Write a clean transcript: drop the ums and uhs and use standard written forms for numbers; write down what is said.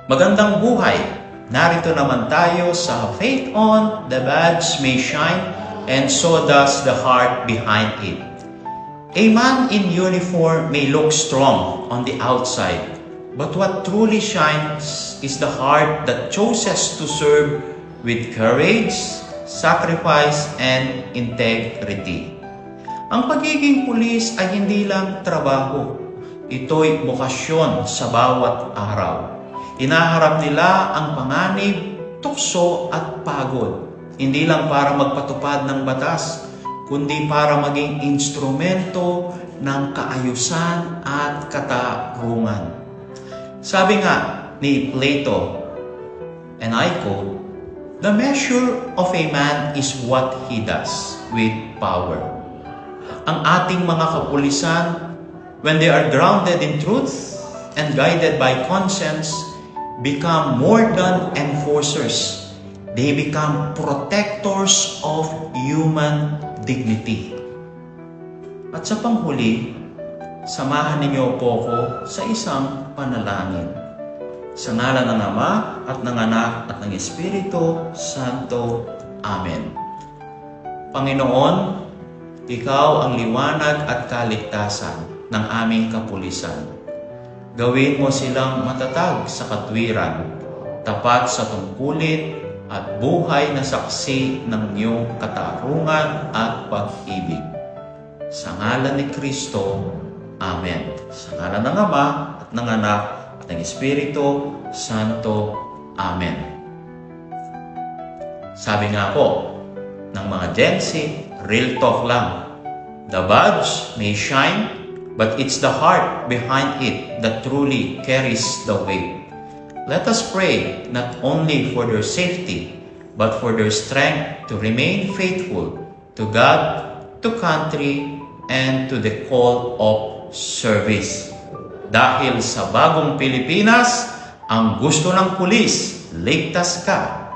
Magandang buhay! Narito naman tayo sa Faith On, the badge may shine, and so does the heart behind it. A man in uniform may look strong on the outside, but what truly shines is the heart that chooses to serve with courage, sacrifice, and integrity. Ang pagiging pulis ay hindi lang trabaho. Ito'y bokasyon sa bawat araw. Hinaharap nila ang panganib, tukso at pagod. Hindi lang para magpatupad ng batas, kundi para maging instrumento ng kaayusan at katarungan. Sabi nga ni Plato, and I quote, "The measure of a man is what he does with power." Ang ating mga kapulisan, when they are grounded in truth and guided by conscience, become more than enforcers. They become protectors of human dignity. At sa panghuli, samahan ninyo po ko sa isang panalangin. Sa ngalan ng Ama at ng Anak at ng Espiritu Santo. Amen. Panginoon, Ikaw ang liwanag at kaligtasan ng aming kapulisan. Gawin mo silang matatag sa katwiran, tapat sa tungkulin, at buhay na saksi ng iyong katarungan at pag-ibig. Sa ngalan ni Kristo, Amen. Sa ngalan ng Ama at ng Anak at ng Espiritu Santo. Amen. Sabi nga po ng mga Gen Z, real talk lang. The badge may shine, but it's the heart behind it that truly carries the weight. Let us pray not only for their safety, but for their strength to remain faithful to God, to country, and to the call of service. Dahil sa bagong Pilipinas, ang gusto ng pulis, ligtas ka.